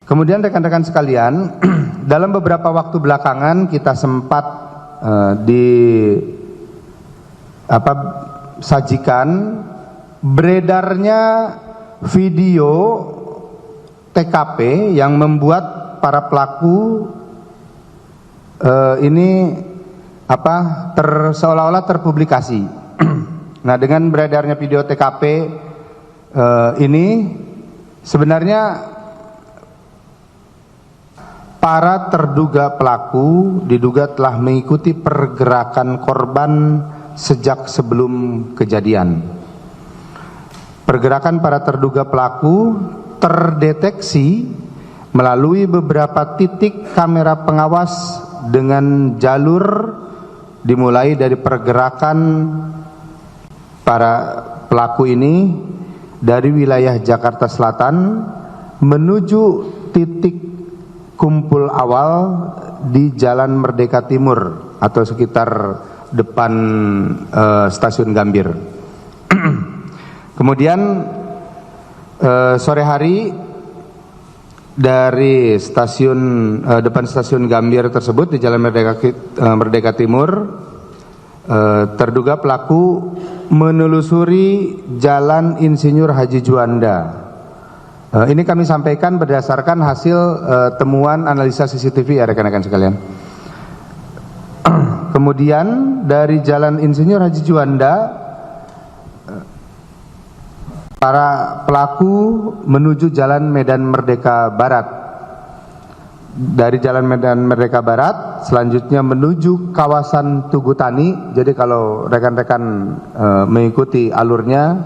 Kemudian rekan-rekan sekalian, dalam beberapa waktu belakangan kita sempat sajikan beredarnya video TKP yang membuat para pelaku ini seolah-olah terpublikasi. Nah, dengan beredarnya video TKP ini sebenarnya para terduga pelaku diduga telah mengikuti pergerakan korban sejak sebelum kejadian. Pergerakan para terduga pelaku terdeteksi melalui beberapa titik kamera pengawas dengan jalur dimulai dari pergerakan para pelaku ini dari wilayah Jakarta Selatan menuju titik kumpul awal di Jalan Merdeka Timur atau sekitar depan stasiun Gambir. Kemudian sore hari dari depan stasiun Gambir tersebut di Jalan Merdeka Timur, terduga pelaku menelusuri Jalan Insinyur Haji Juanda. Ini kami sampaikan berdasarkan hasil temuan analisa CCTV ya rekan-rekan sekalian. Kemudian dari Jalan Insinyur Haji Juanda, para pelaku menuju Jalan Medan Merdeka Barat. Dari Jalan Medan Merdeka Barat selanjutnya menuju kawasan Tugu Tani. Jadi kalau rekan-rekan mengikuti alurnya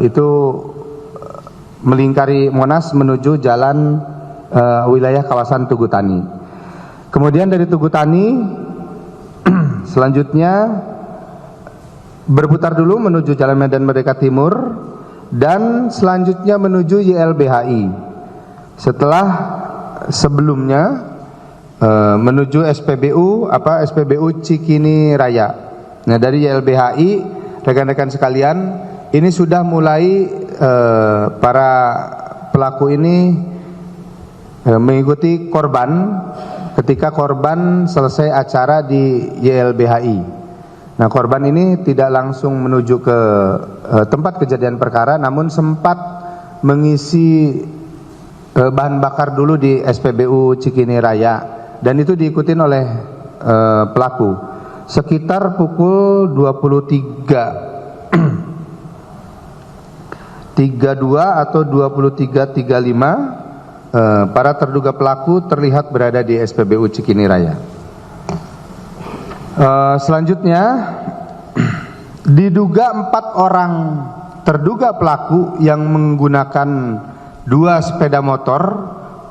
itu melingkari Monas menuju jalan wilayah kawasan Tugu Tani. Kemudian dari Tugu Tani selanjutnya berputar dulu menuju Jalan Medan Merdeka Timur dan selanjutnya menuju YLBHI. Setelah sebelumnya menuju SPBU Cikini Raya. Nah, dari YLBHI rekan-rekan sekalian, ini sudah mulai para pelaku ini mengikuti korban ketika korban selesai acara di YLBHI. Nah, korban ini tidak langsung menuju ke tempat kejadian perkara, namun sempat mengisi bahan bakar dulu di SPBU Cikini Raya, dan itu diikuti oleh pelaku sekitar pukul 23.32 atau 23.35. Para terduga pelaku terlihat berada di SPBU Cikini Raya. Selanjutnya diduga 4 orang terduga pelaku yang menggunakan 2 sepeda motor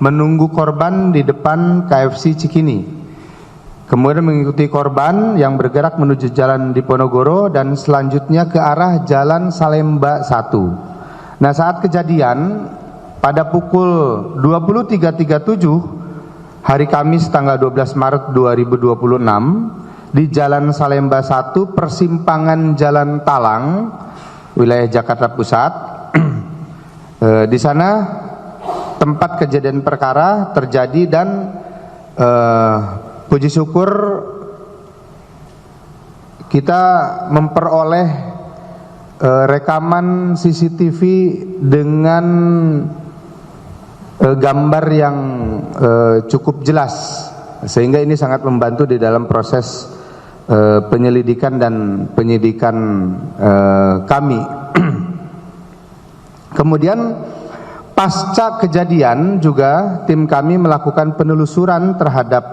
menunggu korban di depan KFC Cikini, kemudian mengikuti korban yang bergerak menuju Jalan Diponegoro dan selanjutnya ke arah Jalan Salemba 1. Nah, saat kejadian pada pukul 23.37 hari Kamis tanggal 12 Maret 2026 di Jalan Salemba 1 persimpangan Jalan Talang wilayah Jakarta Pusat. Di sana tempat kejadian perkara terjadi dan puji syukur kita memperoleh rekaman CCTV dengan gambar yang cukup jelas, sehingga ini sangat membantu di dalam proses penyelidikan dan penyidikan kami. Kemudian pasca kejadian juga tim kami melakukan penelusuran terhadap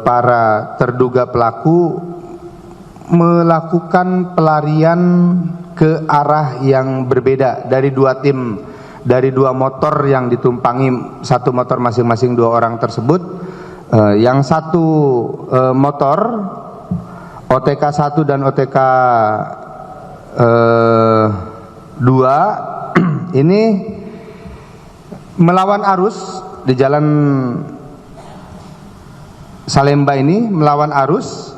para terduga pelaku, melakukan pelarian ke arah yang berbeda dari 2 tim, dari 2 motor yang ditumpangi, 1 motor masing-masing 2 orang tersebut. Yang satu motor OTK 1 dan OTK 2 ini melawan arus di Jalan Salemba ini, melawan arus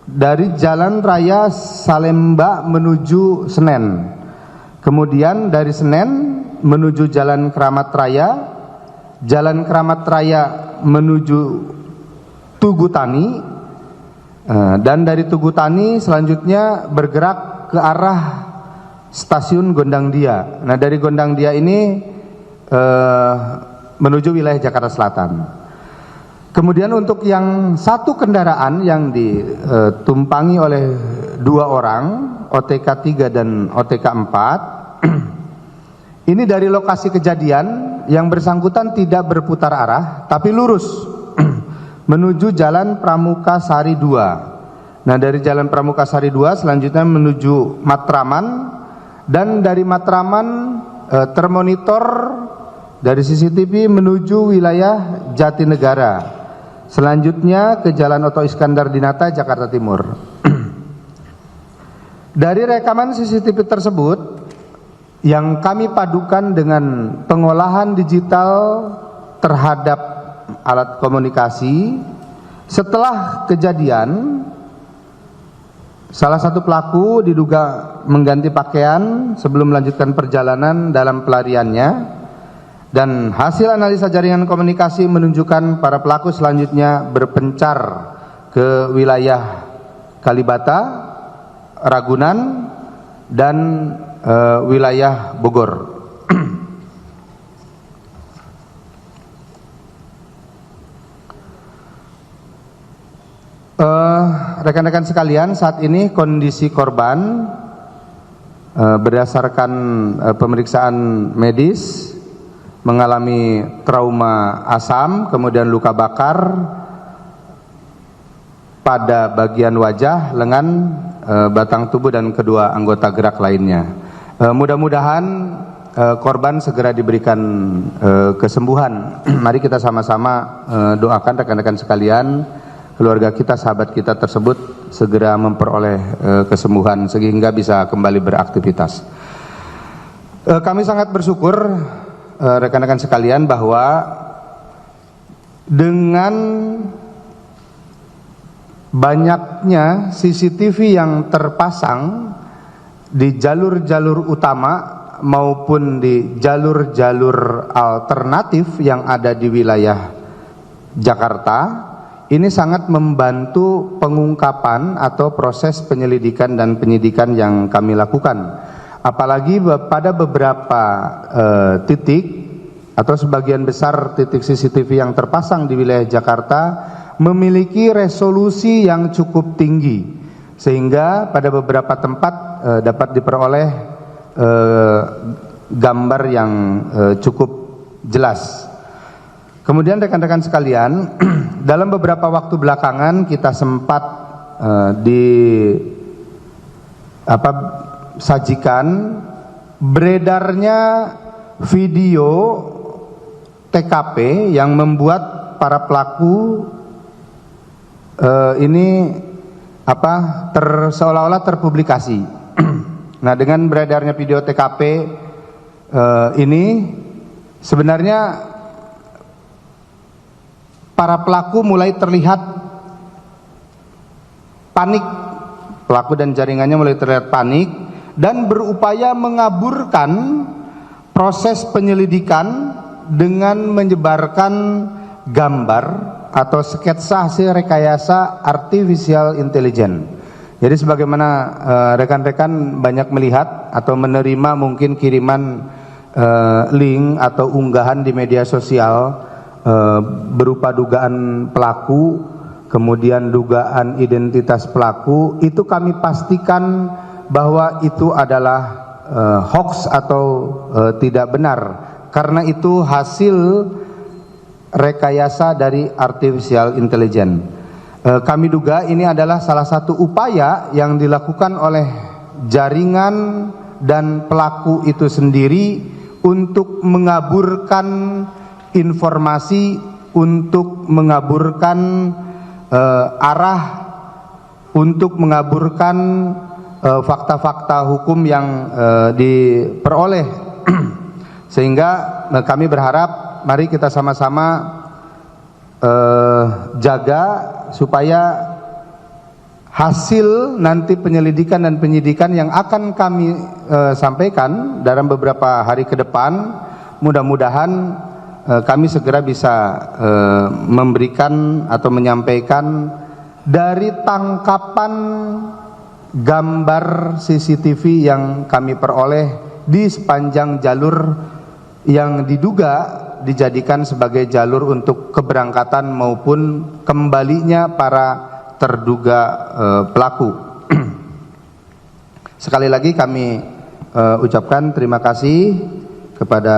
dari Jalan Raya Salemba menuju Senen, kemudian dari Senen menuju Jalan Keramat Raya, Jalan Keramat Raya menuju Tugu Tani, dan dari Tugu Tani selanjutnya bergerak ke arah stasiun Gondang Dia. Nah, dari Gondang Dia ini menuju wilayah Jakarta Selatan. Kemudian untuk yang satu kendaraan yang ditumpangi oleh 2 orang, OTK 3 dan OTK 4, ini dari lokasi kejadian yang bersangkutan tidak berputar arah tapi lurus menuju Jalan Pramuka Sari 2. Nah, dari Jalan Pramuka Sari 2 selanjutnya menuju Matraman, dan dari Matraman termonitor dari CCTV menuju wilayah Jatinegara. Selanjutnya ke Jalan Oto Iskandar Dinata, Jakarta Timur. Dari rekaman CCTV tersebut yang kami padukan dengan pengolahan digital terhadap alat komunikasi, setelah kejadian salah satu pelaku diduga mengganti pakaian sebelum melanjutkan perjalanan dalam pelariannya, dan hasil analisa jaringan komunikasi menunjukkan para pelaku selanjutnya berpencar ke wilayah Kalibata, Ragunan, dan wilayah Bogor. Rekan-rekan sekalian, saat ini kondisi korban berdasarkan pemeriksaan medis mengalami trauma asam, kemudian luka bakar pada bagian wajah, lengan, batang tubuh, dan kedua anggota gerak lainnya. Mudah-mudahan korban segera diberikan kesembuhan. Mari kita sama-sama doakan rekan-rekan sekalian, keluarga kita, sahabat kita tersebut segera memperoleh kesembuhan sehingga bisa kembali beraktivitas. Kami sangat bersyukur rekan-rekan sekalian bahwa dengan banyaknya CCTV yang terpasang di jalur-jalur utama maupun di jalur-jalur alternatif yang ada di wilayah Jakarta, ini sangat membantu pengungkapan atau proses penyelidikan dan penyidikan yang kami lakukan. Apalagi pada beberapa titik atau sebagian besar titik CCTV yang terpasang di wilayah Jakarta memiliki resolusi yang cukup tinggi, sehingga pada beberapa tempat dapat diperoleh gambar yang cukup jelas. Kemudian rekan-rekan sekalian, dalam beberapa waktu belakangan kita sempat sajikan beredarnya video TKP yang membuat para pelaku ini seolah-olah terpublikasi. Nah, dengan beredarnya video TKP ini sebenarnya para pelaku mulai terlihat panik, pelaku dan jaringannya mulai terlihat panik dan berupaya mengaburkan proses penyelidikan dengan menyebarkan gambar atau sketsa hasil rekayasa artificial intelligence. Jadi sebagaimana rekan-rekan banyak melihat atau menerima mungkin kiriman link atau unggahan di media sosial berupa dugaan pelaku, kemudian dugaan identitas pelaku, itu kami pastikan bahwa itu adalah hoax atau tidak benar, karena itu hasil rekayasa dari artificial intelligence. Kami duga ini adalah salah satu upaya yang dilakukan oleh jaringan dan pelaku itu sendiri untuk mengaburkan informasi, untuk mengaburkan arah, untuk mengaburkan fakta-fakta hukum yang diperoleh. Sehingga kami berharap mari kita sama-sama jaga supaya hasil nanti penyelidikan dan penyidikan yang akan kami sampaikan dalam beberapa hari ke depan mudah-mudahan kami segera bisa memberikan atau menyampaikan dari tangkapan gambar CCTV yang kami peroleh di sepanjang jalur yang diduga dijadikan sebagai jalur untuk keberangkatan maupun kembalinya para terduga pelaku. Sekali lagi kami ucapkan terima kasih kepada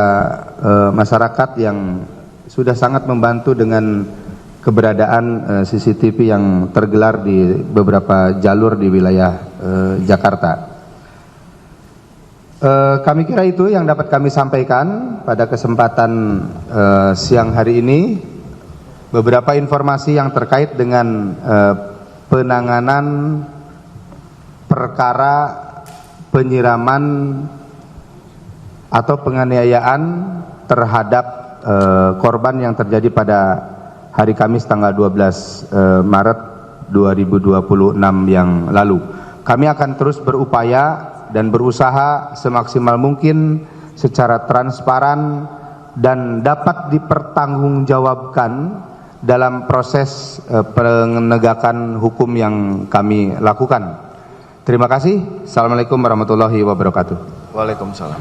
masyarakat yang sudah sangat membantu dengan keberadaan CCTV yang tergelar di beberapa jalur di wilayah Jakarta. Kami kira itu yang dapat kami sampaikan pada kesempatan siang hari ini. Beberapa informasi yang terkait dengan penanganan perkara penyiraman atau penganiayaan terhadap korban yang terjadi pada hari Kamis tanggal 12 Maret 2026 yang lalu. Kami akan terus berupaya dan berusaha semaksimal mungkin secara transparan dan dapat dipertanggungjawabkan dalam proses penegakan hukum yang kami lakukan. Terima kasih. Assalamualaikum warahmatullahi wabarakatuh. Waalaikumsalam.